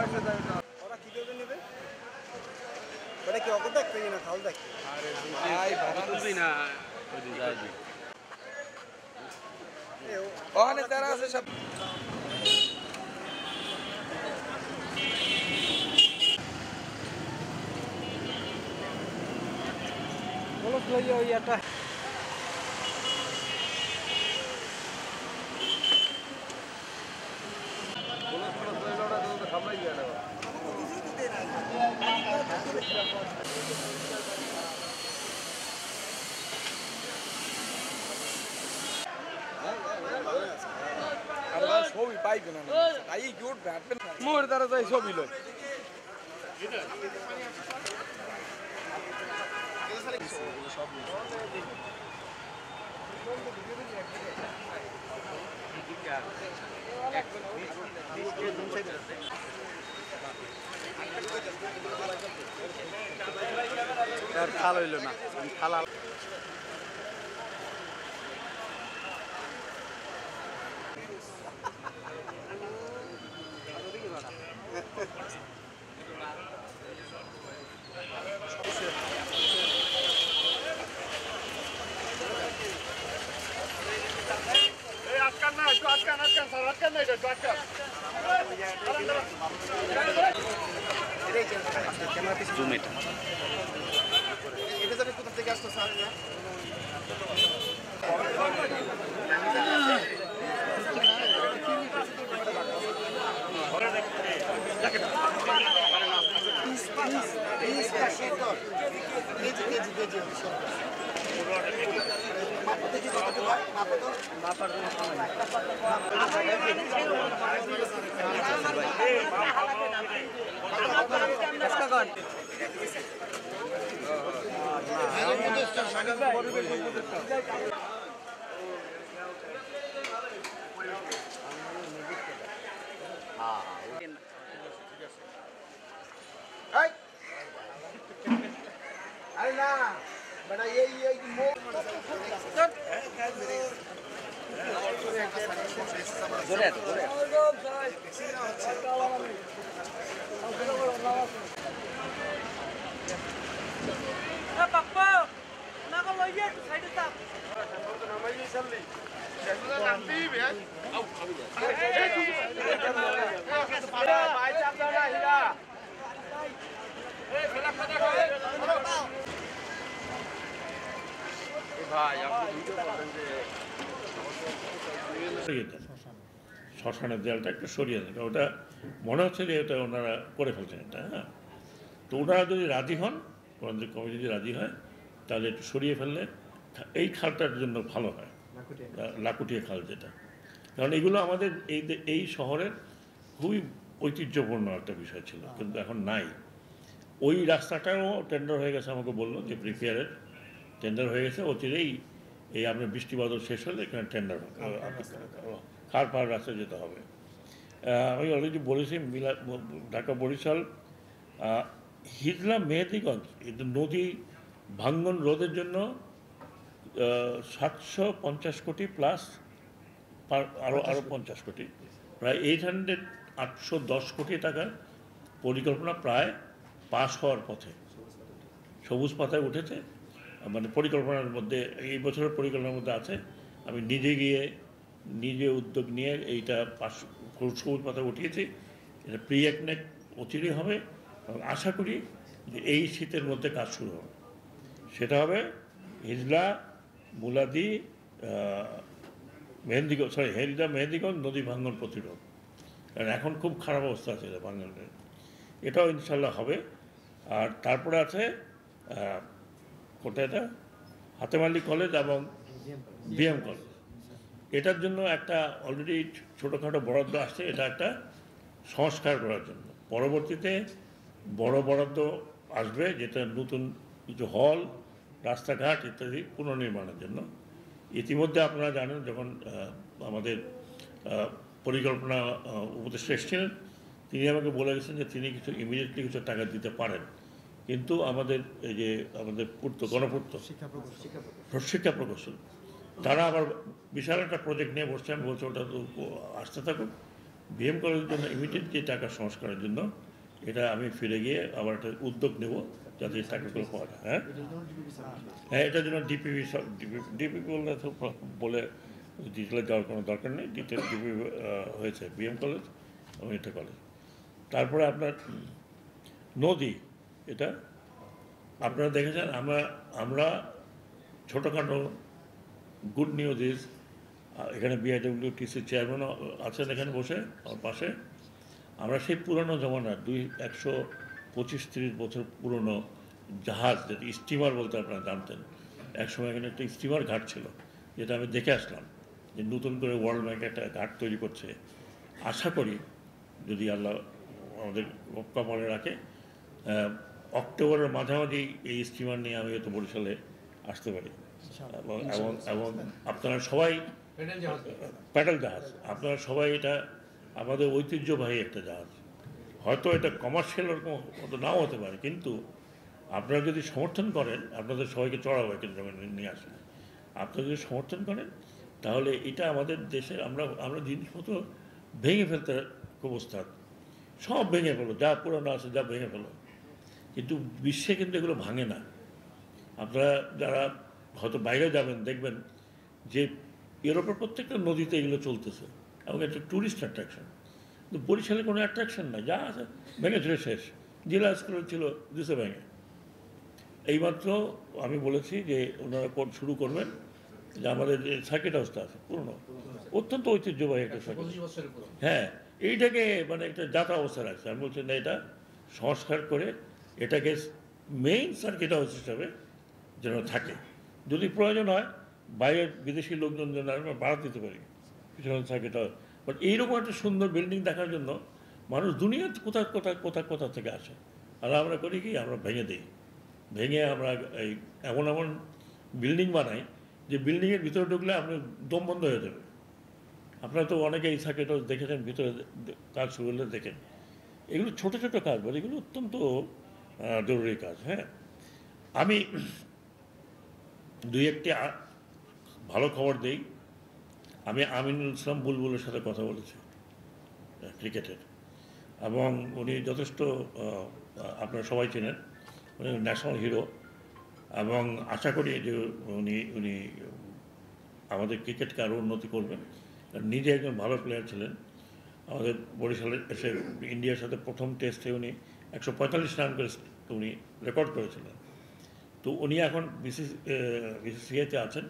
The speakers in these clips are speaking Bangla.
ওরা কি করে নেবে? ওটা কি অকল দেখতে না খাল দেখতে? আরে ভাই ভাবতেছি না ওই যাইবি। ওখানে যারা আছে সব বলো লইয়া ওই একটা ছবি পাইবে না তাই কি উঠবে মোর দ্বারা যাই ছবি লয় খাল হইল না খালা জুম এটা জানি কোথা থেকে আসতো স্যার अरे ना बड़ा ये শ্মশানের দেয়ালটা একটু সরিয়ে দেবে ওটা মনে হচ্ছে যে এটা ওনারা করে ফেলছেন এটা হ্যাঁ তো ওনারা যদি রাজি হন ওনাদের কমিটি যদি রাজি হয় তাহলে একটু সরিয়ে ফেললে এই খালটার জন্য ভালো হয় লাকুটিয়া খাল যেটা কারণ এগুলো আমাদের এই শহরের খুবই ঐতিহ্যপূর্ণ একটা বিষয় ছিল কিন্তু এখন নাই ওই রাস্তাটাও টেন্ডার হয়ে গেছে আমাকে বললো যে প্রিপেয়ারের টেন্ডার হয়ে গেছে অচিরেই এই আপনার বৃষ্টি বাদল শেষ হলে এখানে টেন্ডার খাল পাড় রাস্তায় যেতে হবে আমি অলরেডি বলেছি ঢাকা বরিশাল হিজলা মেহেদিগঞ্জ নদী ভাঙ্গন রোধের জন্য 750 কোটি প্লাস আরও 50 কোটি প্রায় 810 কোটি টাকার পরিকল্পনা প্রায় পাস হওয়ার পথে সবুজ পাতায় উঠেছে মানে পরিকল্পনার মধ্যে এই বছরের পরিকল্পনার মধ্যে আছে আমি নিজে উদ্যোগ নিয়ে এইটা সবুজ পাতা উঠিয়েছি এটা প্রি একনেক অচিরেই হবে এবং আশা করি যে এই শীতের মধ্যে কাজ শুরু হবে সেটা হবে হিজলা মুলাদি মেহেন্দিগঞ্জ নদী ভাঙ্গন প্রতিরোধ কারণ এখন খুব খারাপ অবস্থা আছে ভাঙ্গনের এটাও ইনশাল্লাহ হবে আর তারপরে আছে কোথায় এটা হাতেম আলী কলেজ এবং বিএম কলেজ এটার জন্য একটা অলরেডি ছোটোখাটো বরাদ্দ আসছে এটা একটা সংস্কার করার জন্য পরবর্তীতে বড় বরাদ্দ আসবে যেটা নতুন কিছু হল রাস্তাঘাট ইত্যাদি পুনর্নির্মাণের জন্য ইতিমধ্যে আপনারা জানেন যখন আমাদের পরিকল্পনা উপদেষ্টা এসেছিলেন তিনি আমাকে বলে গেছেন যে তিনি কিছু ইমিডিয়েটলি কিছু টাকা দিতে পারেন কিন্তু আমাদের এই যে আমাদের গণপূর্ত শিক্ষা প্রকৌশল তারা আবার বিশাল একটা প্রজেক্ট নিয়ে বসছে আমি বলছি ওটা তো আসতে থাকুন বিএম কলেজের জন্য ইমিডিয়েট যে টাকা সংস্কারের জন্য এটা আমি ফিরে গিয়ে আবার একটা উদ্যোগ নেব যাতে এই টাকাগুলো পাওয়া যায়। হ্যাঁ হ্যাঁ, এটার জন্য ডিপিপি ডিপিপি বলে ডিটেলে যাওয়ার কোনো দরকার নেই। ডিপিপি হয়েছে বিএম কলেজ এবং এটা কলেজ। তারপরে আপনার নদী, এটা আপনারা দেখেছেন আমরা ছোটোখাটো গুড নিউজ ইজ এখানে বিআইডব্লিউটিসির চেয়ারম্যান আছেন এখানে বসে আমার পাশে। আমরা সেই পুরনো জমানার 125-30 বছর পুরনো জাহাজ, যেটা স্টিমার বলতে আপনারা জানতেন, একসময় এখানে একটা স্টিমার ঘাট ছিল, যেটা আমি দেখে আসলাম যে নতুন করে ওয়ার্ল্ড ব্যাংক একটা ঘাট তৈরি করছে। আশা করি যদি আল্লাহ আমাদের কপালে রাখে অক্টোবরের মাঝামাঝি এই স্টিমার নিয়ে আমি হয়তো বরিশালে আসতে পারি। এবং আপনারা সবাই প্যাডেল জাহাজ, আপনারা সবাই, এটা আমাদের ঐতিহ্যবাহী একটা জাহাজ। হয়তো এটা কমার্শিয়াল ওরকম মতো নাও হতে পারে, কিন্তু আপনারা যদি সমর্থন করেন, আপনাদের সবাইকে চড়াবো কেন্দ্র নিয়ে আসেন, আপনারা যদি সমর্থন করেন তাহলে এটা আমাদের দেশের আমরা জিনিসপত্র ভেঙে ফেলতে খুব ওস্তাদ, সব ভেঙে ফেলো, যা পুরনো আছে যা ভেঙে ফেলো, কিন্তু বিশ্বে কিন্তু এগুলো ভাঙে না। আপনারা যারা হয়তো বাইরে যাবেন দেখবেন যে ইউরোপের প্রত্যেকটা নদীতে এগুলো চলতেছে এবং একটা ট্যুরিস্ট অ্যাট্রাকশন। কিন্তু বরিশালে কোনো অ্যাট্রাকশন নাই, যা আছে ভেঙে চলে শেষ। জেলা স্কুল ছিল দিছে ভেঙে। এইমাত্র আমি বলেছি যে ওনারা শুরু করবেন যে আমাদের যে সার্কিট হাউসটা আছে পুরনো, অত্যন্ত ঐতিহ্যবাহী একটা সার্কিট, হ্যাঁ, এইটাকে মানে একটা যাতা অবস্থা রাখছে। আমি বলছি না, এটা সংস্কার করে এটাকে মেইন সার্কিট হাউস হিসাবে যেন থাকে। যদি প্রয়োজন হয় বাইরের বিদেশি লোকজন যেন আমরা বাড়াতে দিতে পারি পিছনে সার্কিট হাউস। বাট এইরকম একটা সুন্দর বিল্ডিং দেখার জন্য মানুষ দুনিয়ার কোথা থেকে আসে, আর আমরা করি কি, আমরা ভেঙে দিই, ভেঙে আমরা এই এমন বিল্ডিং বানাই যে বিল্ডিংয়ের ভিতরে ঢুকলে আপনি দম বন্ধ হয়ে যাবে। আপনারা তো অনেকে এই সার্কিট হাউস দেখেছেন, ভিতরে কাজ শুরু হলে দেখেন। এগুলো ছোটো ছোটো কাজ, বলে এগুলো অত্যন্ত জরুরি কাজ। হ্যাঁ, আমি দুই একটি ভালো খবর দেই। আমি আমিনুল ইসলাম বুলবুলের সাথে কথা বলেছি ক্রিকেটের, এবং উনি যথেষ্ট, আপনারা সবাই চেনেন, উনি ন্যাশনাল হিরো, এবং আশা করি যে উনি আমাদের ক্রিকেটকে আরও উন্নতি করবেন। নিজে একজন ভালো প্লেয়ার ছিলেন। আমাদের বরিশালে এসে ইন্ডিয়ার সাথে প্রথম টেস্টে উনি 145 রান করে উনি রেকর্ড করেছিলেন। তো উনি এখন বিসিসিআইতে আছেন।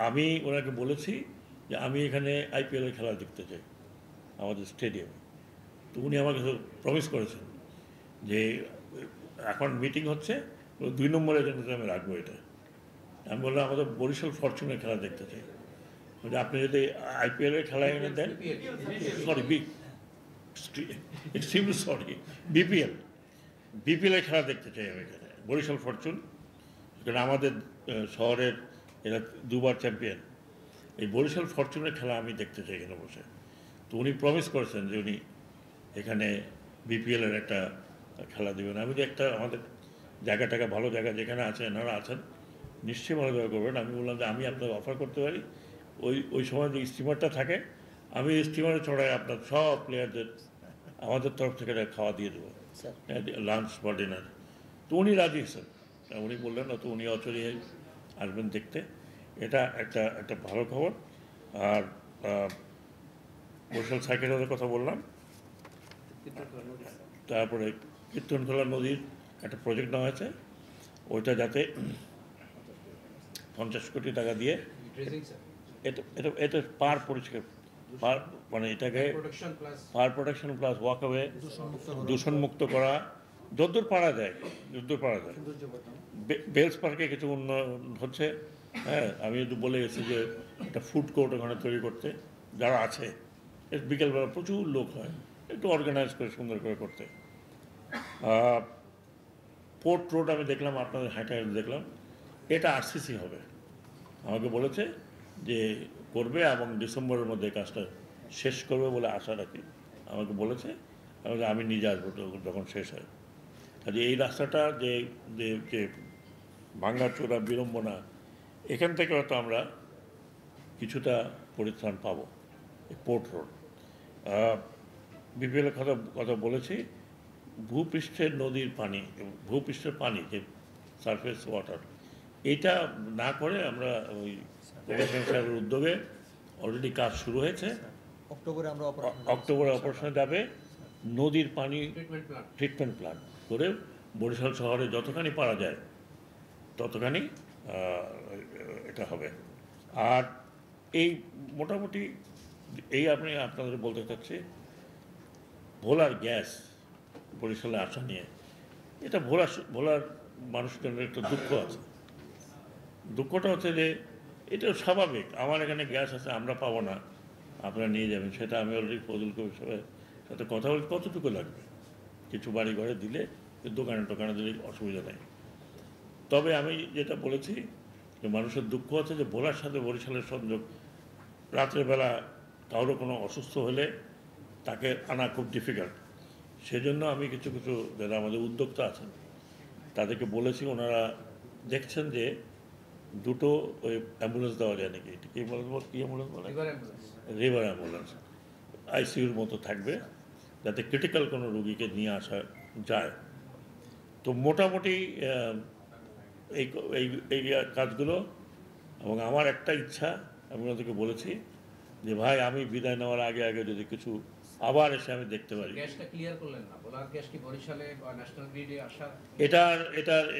আমি ওনাকে বলেছি যে আমি এখানে আইপিএলের খেলা দেখতে চাই আমাদের স্টেডিয়ামে। তো উনি আমাকে প্রমিস করেছেন যে এখন মিটিং হচ্ছে, 2 নম্বর এজেন্ডাতে আমি রাখবো এটা। আমি বললাম আমাদের বরিশাল ফরচুনের খেলা দেখতে চাই। আপনি যদি আইপিএলের খেলা এনে দেন, বিপিএলের খেলা দেখতে চাই আমি এখানে, বরিশাল ফরচুন, কারণ আমাদের শহরের এরা 2বার চ্যাম্পিয়ন। এই বরিশাল ফরচুনের খেলা আমি দেখতে চাই এখানে বসে। তো উনি প্রমিস করেছেন যে উনি এখানে বিপিএলের একটা খেলা দেবেন। আমি যে একটা আমাদের জায়গাটাকে ভালো জায়গা যেখানে আছে, এনারা আছেন, নিশ্চয়ই ভালো জায়গা করবেন। আমি বললাম যে আমি আপনাকে অফার করতে পারি, ওই সময় যে স্টিমারটা থাকে, আমি স্টিমারে চড়াই আপনার সব প্লেয়ারদের আমাদের তরফ থেকে খাওয়া দিয়ে দেবো, লাঞ্চ বা ডিনার। তো উনি রাজি হয়েছেন। উনি বললেন তো উনি অচরিয়ে আসবেন দেখতে। এটা একটা ভালো খবর। আর বরিশাল সার্কিট হাউসের কথা বললাম। তারপরে কীর্তনখোলা নদীর একটা প্রজেক্ট নেওয়া হয়েছে, ওইটা যাতে 50 কোটি টাকা দিয়ে এটা পার পরিষ্কার, মানে এটাকে পার প্রোটেকশন প্লাস ওয়াকওয়ে দূষণমুক্ত করা, যদ্দূর পারা যায়। বেলস পার্কে কিছু উন্নয়ন হচ্ছে। হ্যাঁ, আমি একটু বলে গেছি যে একটা ফুড কোর্ট ওখানে তৈরি করতে, যারা আছে বিকেলবেলা প্রচুর লোক হয়, একটু অর্গানাইজ করে সুন্দর করে করতে। পোর্ট রোড আমি দেখলাম, আপনাদের হাঁটা দেখলাম, এটা আরসিসি হবে। আমাকে বলেছে যে করবে এবং ডিসেম্বরের মধ্যে কাজটা শেষ করবে বলে আশা রাখি। আমাকে বলেছে, আমি নিজে আসবো যখন শেষ হয়। কাজে এই রাস্তাটা যে ভাঙ্গাচোরা বিড়ম্বনা, এখান থেকে হয়তো আমরা কিছুটা পরিত্রাণ পাবো, এই পোর্ট রোড। বিপিএলের কথা বলেছি। ভূপৃষ্ঠের নদীর পানি, ভূপৃষ্ঠের পানি যে সারফেস ওয়াটার, এটা না করে আমরা ওই প্রকাশন সাহেবের উদ্যোগে অলরেডি কাজ শুরু হয়েছে। অক্টোবরে অপারেশনে যাবে। নদীর পানি ট্রিটমেন্ট প্ল্যান্ট করে বরিশাল শহরে যতখানি পারা যায় ততখানি এটা হবে। আর এই মোটামুটি এই আপনাদের বলতে চাচ্ছি, ভোলার গ্যাস বরিশালে আসা নিয়ে, এটা ভোলার মানুষদের একটা দুঃখ আছে। দুঃখটা হচ্ছে যে এটা স্বাভাবিক, আমার এখানে গ্যাস আছে, আমরা পাবো না, আপনারা নিয়ে যাবেন। সেটা আমি অলরেডি ফজল কবির সাহেবের সাথে কথা বলি, কতটুকু লাগবে, কিছু বাড়ি ঘরে দিলে, দোকানে দিলে অসুবিধা নেই। তবে আমি যেটা বলেছি যে মানুষের দুঃখ আছে যে ভোলার সাথে বরিশালের সংযোগ, রাত্রেবেলা কারো কোনো অসুস্থ হলে তাকে আনা খুব ডিফিকাল্ট। সেজন্য আমি কিছু যারা আমাদের উদ্যোক্তা আছেন তাদেরকে বলেছি, ওনারা দেখছেন যে দুটো ওই অ্যাম্বুলেন্স দেওয়া যায় নাকি, কি অ্যাম্বুলেন্স বলে, রিভার অ্যাম্বুলেন্স, আইসিইউর মতো থাকবে, যাতে ক্রিটিক্যাল কোনো রুগীকে নিয়ে আসা যায়। তো মোটামুটি এই কাজগুলো। এবং আমার একটা ইচ্ছা, আমি ওনাদেরকে বলেছি যে ভাই, আমি বিদায় নেওয়ার আগে যদি কিছু আবার এসে আমি দেখতে পারি। গ্যাসটা ক্লিয়ার করলেন না, ভোলার গ্যাস কি বরিশালে বা ন্যাশনাল গ্রিডে আসা?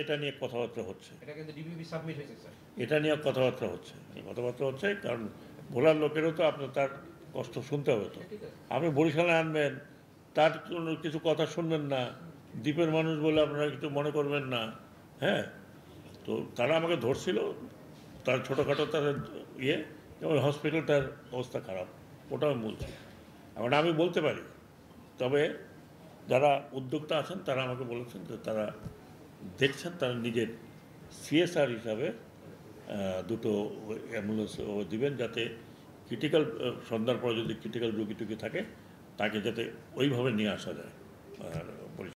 এটা নিয়ে কথাবার্তা হচ্ছে। এটা কিন্তু ডিবিপি সাবমিট হয়েছে স্যার। এটা নিয়ে কথাবার্তা হচ্ছে, কারণ ভোলার লোকেরও তো আপনার তার কষ্ট শুনতে হবে। তো আপনি বরিশালে আনবেন, তার কিছু কথা শুনবেন না, দ্বীপের মানুষ বলে আপনারা কিছু মনে করবেন না। হ্যাঁ, তো তারা আমাকে ধরছিল, তার ছোটোখাটো তাদের যেমন হসপিটালটার অবস্থা খারাপ, ওটাও আমি বলছি। এখন আমি বলতে পারি, তবে যারা উদ্যোক্তা আছেন তারা আমাকে বলেছেন যে তারা দেখছেন, তারা নিজের সিএসআর হিসাবে দুটো অ্যাম্বুলেন্স দিবেন, যাতে ক্রিটিক্যাল সন্ধ্যার পরে যদি ক্রিটিক্যাল রুগী টুগী থাকে তাকে যাতে ওইভাবে নিয়ে আসা যায়। আর